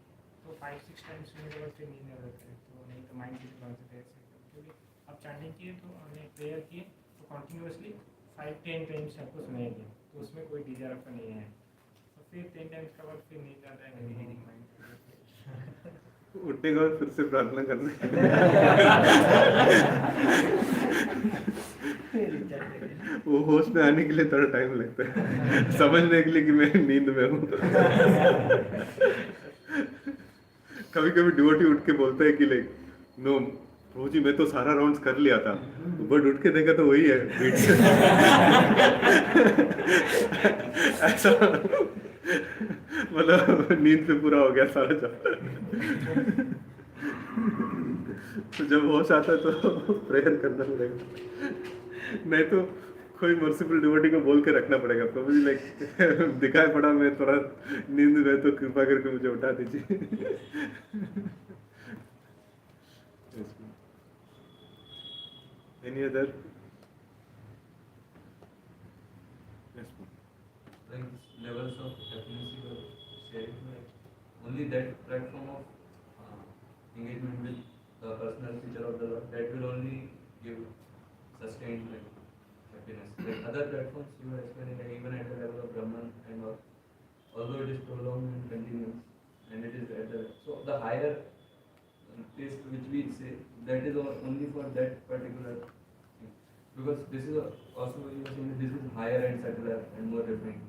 तो 5-6 times सुनने के बाद फिर नींद आ जाता है, तो नहीं तो माइंड की बात है ऐसे, क्योंकि अब चैंटिंग किए तो हमने प्रेयर किए तो कंटिन्यूसली 5-10 टाइम्स आपको सुनाएंगे, तो उसमें कोई डिजायर आपका नहीं है, तो फिर 10 टाइम्स के बाद फिर नींद आता है, नहीं माइंड उठने के बाद फिर से प्रार्थना करना। वो होश में आने के लिए थोड़ा टाइम लगता है, समझने के लिए कि मैं नींद में हूँ। कभी कभी डिवोटी उठ के बोलता है कि लाइक, नो प्रभुजी मैं तो सारा राउंड्स कर लिया था, बट उठ के देखा तो वही है बीट से। ऐसा मतलब नींद से पूरा हो गया सारा जब। तो जब होश आता है तो प्रेयर करना पड़ेगा, नहीं तो कोई मर्सीफुल डिवोटी को बोल के रखना पड़ेगा, प्रभु जी लाइक दिखाई पड़ा मैं थोड़ा नींद में, तो कृपा करके मुझे उठा दीजिए। Any other? Yes, Like levels of happiness you are sharing, like only that platform of engagement with the personal feature of the Lord, that will only give sustained like happiness. Like other platforms you are explaining, like even at the level of Brahman and all, although it is prolonged and continuous, and it is at the so the higher taste which we say, that is only for that particular thing. Because this is also you are saying that this is higher and subtler and more refined.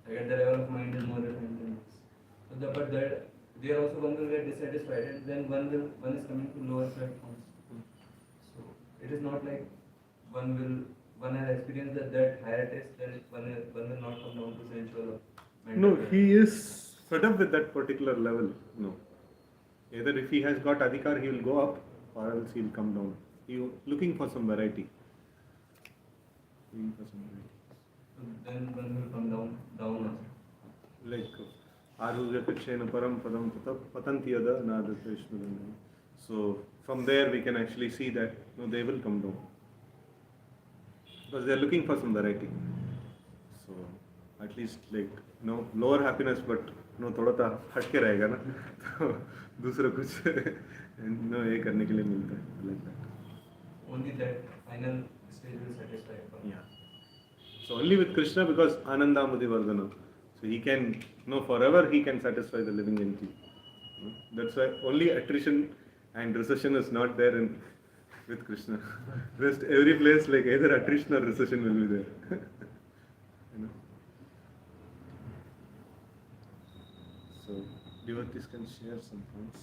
Like at the level of mind is more refined than this. So but that there also one will get dissatisfied, and then one is coming to lower platforms. So it is not like one has experienced that higher taste, then one will not come down to sensual. no, he is fed up with that particular level. No, either if he has got adhikar, he will go up, or else he will come down. He looking for some variety. Looking for some variety. So then one will come down also. Like Arulya Kachena Param Padam Patanti Yada Nadashmadam. So from there we can actually see that they will come down, because they are looking for some variety. So at least like lower happiness, but थोड़ा सा हटके रहेगा ना, तो दूसरा कुछ ये करने के लिए मिलता है, like that. Only that final stage will satisfy. Yeah. So only with Krishna, because Anandamudi Vardhana. So he can, forever he can satisfy the living entity. That's why only attrition and recession is not there with Krishna. Rest every place, like either attrition or recession will be there. So devotees can share some points.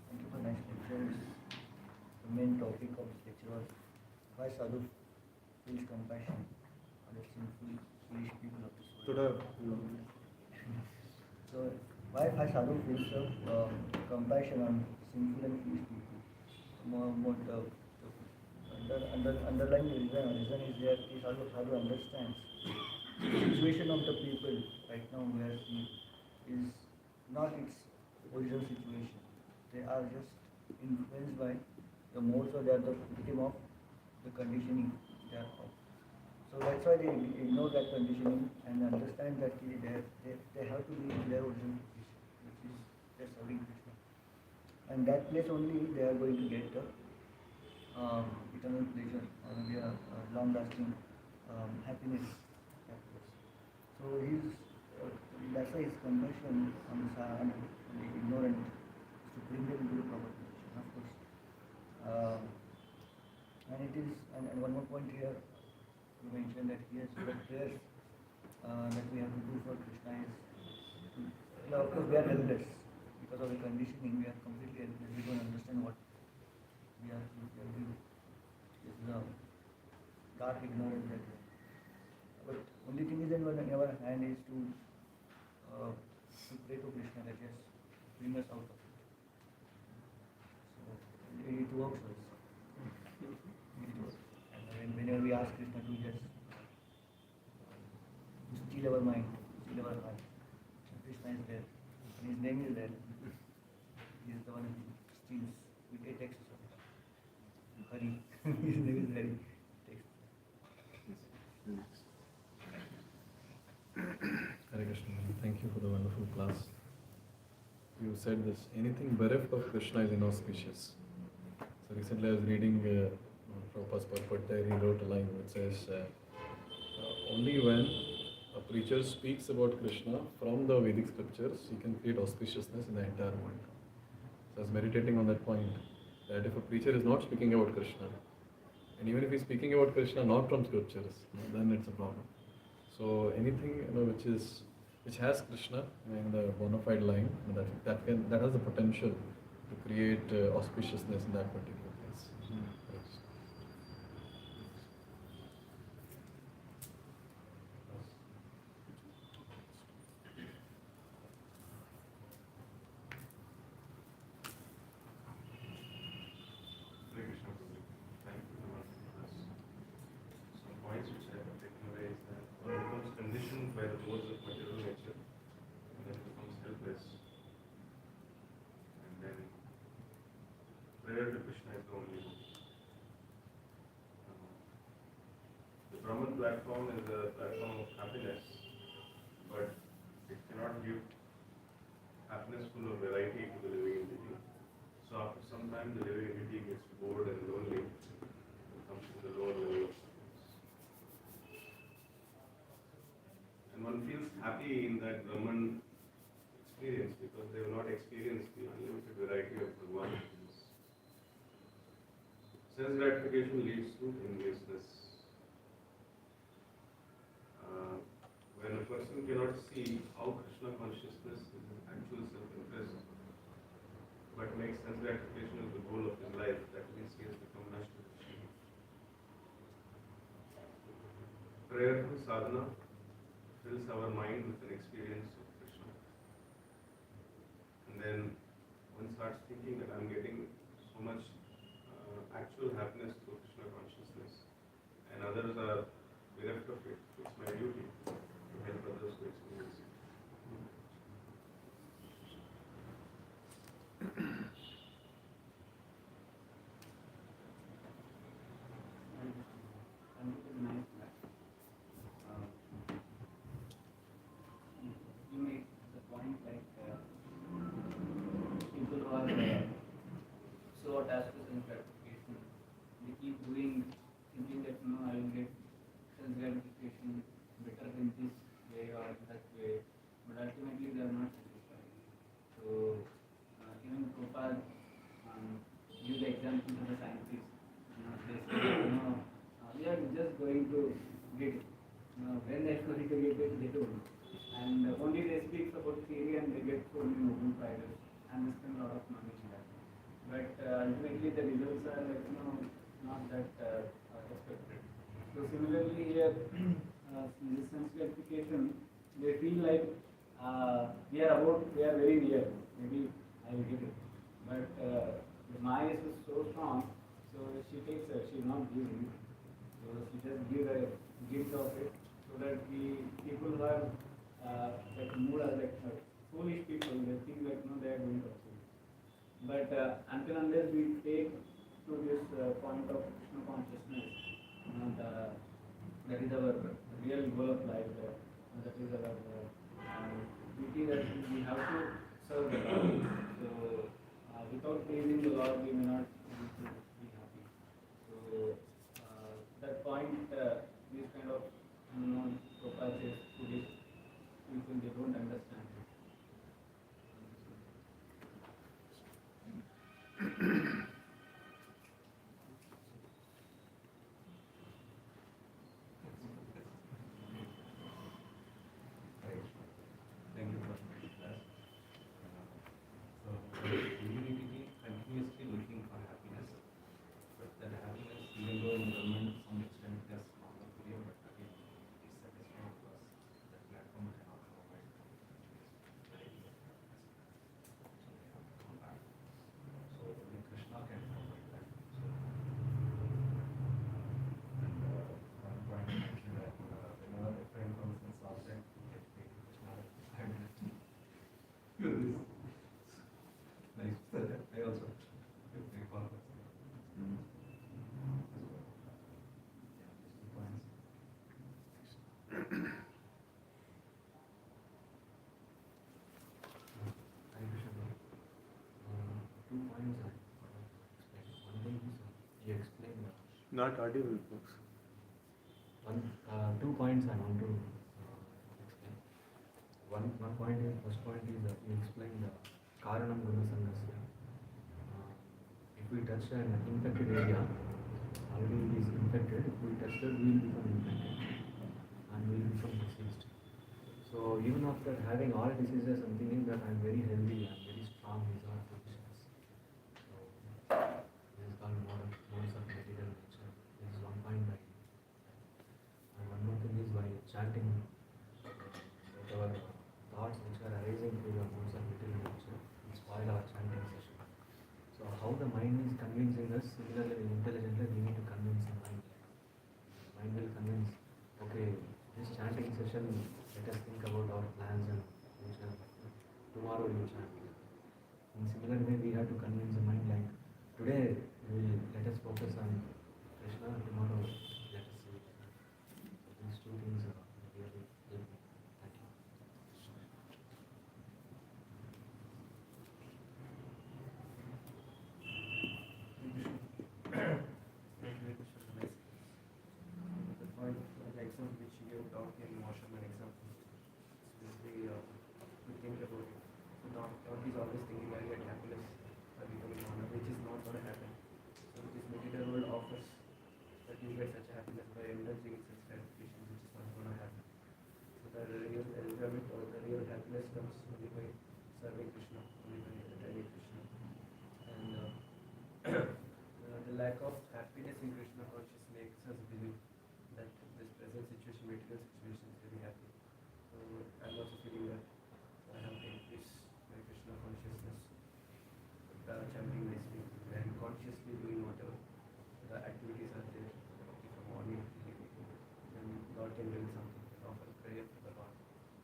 Thank you for nice lectures. The main topic of this lecture was why sadhu feels compassion on the sinful, foolish people of this world. So why sadhu feels compassion on sinful and foolish people. More the underlying reason is there is how to understand the situation of the people right now where he is not its original situation. They are just influenced by the modes, or they are the victim of the conditioning they are of. So that's why they ignore that conditioning and understand that they have to be in their original position, which is their serving Krishna. And that place only they are going to get the eternal pleasure, or maybe a long-lasting happiness. That place. So that's why his compassion on the ignorant is to bring them into the proper position, of course. And it is, and one more point here, you mentioned that yes, the prayers that we have to do for Krishna is, of course, we are helpless because of the conditioning. We are completely helpless. We don't understand what we are doing. It's the dark ignorance that we have. But only thing is in our hand is to pray to Krishna that yes, bring us out of it. So it works also. It works. And whenever we ask Krishna to just steal our mind, steal our heart, Krishna is there. And his name is there. He is the one who steals with 8 X's of it. Hari. His name is Hari. Hare Krishna. Thank you for the wonderful class. You said this, anything bereft of Krishna is inauspicious. So recently I was reading Prabhupada's purport there, he wrote a line which says, only when a preacher speaks about Krishna from the Vedic scriptures, he can create auspiciousness in the entire world. So I was meditating on that point, that if a preacher is not speaking about Krishna, and even if he's speaking about Krishna not from scriptures, then it's a problem. So anything which has Krishna in the bona fide line, that has the potential to create auspiciousness in that particular place. Hare Krishna, Prabhuji. Thank you for the wonderful class. Some points which I have taken away is that one becomes conditioned by the modes of material nature, and then becomes helpless. And then prayer to Krishna is the only hope. The Brahman platform is a platform of happiness, but it cannot give happiness full of variety to the living entity. So after some time, the living entity gets bored and lonely and comes to the lower level of happiness. And one feels happy in that Brahman experience because they have not experienced the unlimited variety of Bhagavan. Sense gratification leads to enviousness. When a person cannot see how Krishna consciousness is his actual self-interest, but makes sense gratification as the goal of his life, that means he has become national. Prayer through sadhana fills our mind with an experience of Krishna. And then one starts thinking that I'm getting so much actual happiness through Krishna consciousness, and others are bereft of it. It's my duty to help others to experience it. You make the point like people who are so attached to sense gratification, they keep doing, thinking that no, I will get sense gratification better than this way or that way, but ultimately they are not satisfied. So even Prabhupada give the example to the scientists. They say, we are just going to get it. When they are going to get it, they don't. And only they speak about theory and they get so many Nobel prizes and they spend a lot of money in that. But ultimately the results are like, not that expected. So similarly here, this sense gratification, they feel like we are very near, maybe I will get it. But she's not giving. So she just give a gift of it so that the people who are like mood are like foolish people, they think like no, they are going to achieve. But until unless we take to this point of Krishna consciousness, that is our real goal of life. That is our duty that we have to serve the Lord. So without pleasing the Lord, we may not be able to be happy. So that point, this kind of unknown proprietors, foolish people, they don't understand it. Thank you for that. So we need to be continuously looking for happiness, but that happiness, even though in government to some extent it has not been clear, but again it's satisfying because the platform cannot provide very good happiness. So we have to come back. So only Krishna can provide that. So and one point I mentioned that whenever a friend comes and solves it, he gets paid Krishna. Nice. I also recall that. Mm. Yeah, these 2 points. I wish I know. 2 points I forgot to explain. One thing is you explained Not audible, folks. 2 points I want to explain. One point is, first point is you explained the Karanam Guna Sangasya. If we touch an infected area, already it is infected, if we touch it, we will become infected and we will become diseased. So even after having all diseases, I'm thinking that I'm very healthy, I'm very strong, these are foolishness. So this is called modes of material nature. This is one point by. And one more thing is by chanting whatever thoughts which are arising through the modes of material nature, we spoil our chanting session. So how the mind is convincing us, similarly intelligently we need to convince the mind. The mind will convince, okay, this chanting session, let us think about our plans and future. Tomorrow you chant. In similar way, we have to convince the mind like, today let us focus on Krishna, tomorrow let us see. So these two things are really helpful. Thank you. The point, the example which you gave, dog and washerman example, it's basically to think about it. So dog is always thinking I get happiness by becoming honor, which is not going to happen. So this material world offers that you get such happiness by indulging in such gratification, which is not going to happen. So the real enjoyment or the real happiness comes only by serving Krishna, only by attaining Krishna. And the lack of happiness in Krishna consciousness makes us believe that this present situation, material situation, is very happy. So I'm also feeling that I have to increase my Krishna consciousness, chanting nicely, and consciously doing whatever the activities are there from morning till evening. And God can bring something, can offer prayer to the Lord.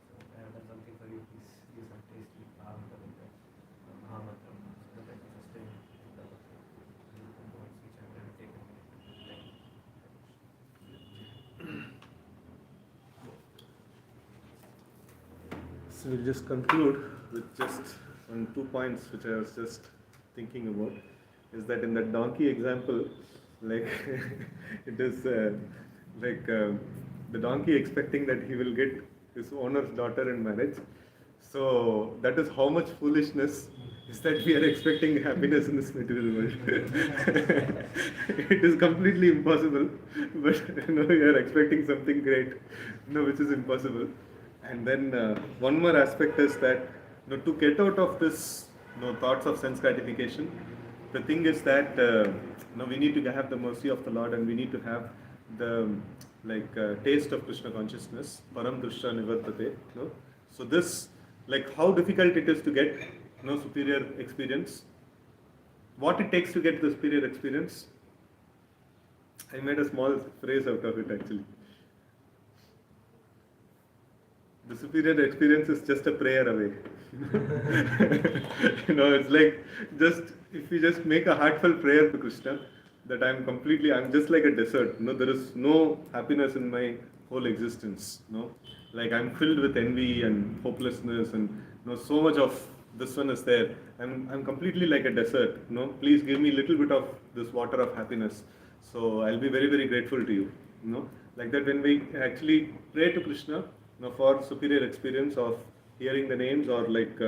So I have done something for you, please give some taste to Mahamantra, so that I can sustain the points which I have taken. Thank you. So we'll just conclude with just 2 points which I was just thinking about. Is that in that donkey example, like it is the donkey expecting that he will get his owner's daughter in marriage. So that is how much foolishness is that we are expecting happiness in this material world. It is completely impossible, but we are expecting something great, which is impossible. And then one more aspect is that to get out of this thoughts of sense gratification, the thing is that we need to have the mercy of the Lord, and we need to have the taste of Krishna consciousness, param drishya nivartate. So this, how difficult it is to get superior experience, what it takes to get the superior experience, I made a small phrase out of it actually. The superior experience is just a prayer away. It's like just if you just make a heartfelt prayer to Krishna, that I'm just like a desert. There is no happiness in my whole existence. Like I'm filled with envy and hopelessness, and so much of this one is there. I'm completely like a desert. Please give me a little bit of this water of happiness. So I'll be very, very grateful to you. Like that when we actually pray to Krishna, for superior experience of hearing the names, or like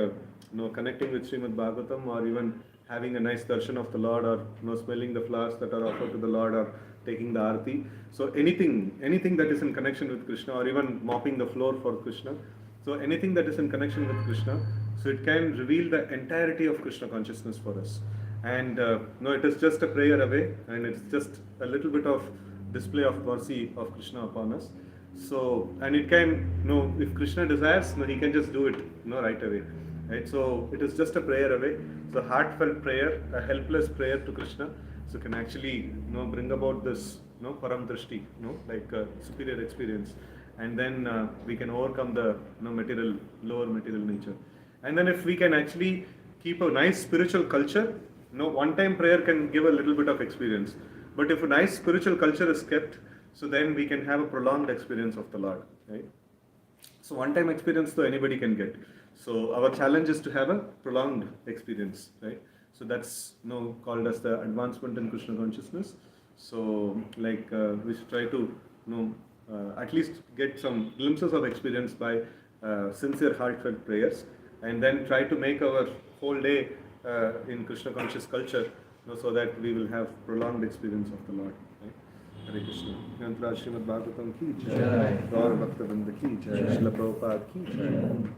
connecting with Srimad Bhagavatam, or even having a nice darshan of the Lord, or smelling the flowers that are offered to the Lord, or taking the arati. So anything that is in connection with Krishna, or even mopping the floor for Krishna. So anything that is in connection with Krishna, so it can reveal the entirety of Krishna consciousness for us. And it is just a prayer away, and it's just a little bit of display of mercy of Krishna upon us. So, and it can, if Krishna desires, he can just do it, right away. Right? So, it is just a prayer away. So, heartfelt prayer, a helpless prayer to Krishna, so can actually, bring about this, param drishti, like superior experience. And then we can overcome the, lower material nature. And then if we can actually keep a nice spiritual culture, one-time prayer can give a little bit of experience. But if a nice spiritual culture is kept, so then we can have a prolonged experience of the Lord, right? So one-time experience though anybody can get. So our challenge is to have a prolonged experience, right? So that's called as the advancement in Krishna consciousness. So like we should try to at least get some glimpses of experience by sincere heartfelt prayers, and then try to make our whole day in Krishna conscious culture, so that we will have prolonged experience of the Lord. Right? Hare Krishna. Yantra Srimad Bhagavatam ki jai. Gaur Bhakta Vrinda ki jai. Srila Prabhupada ki jai.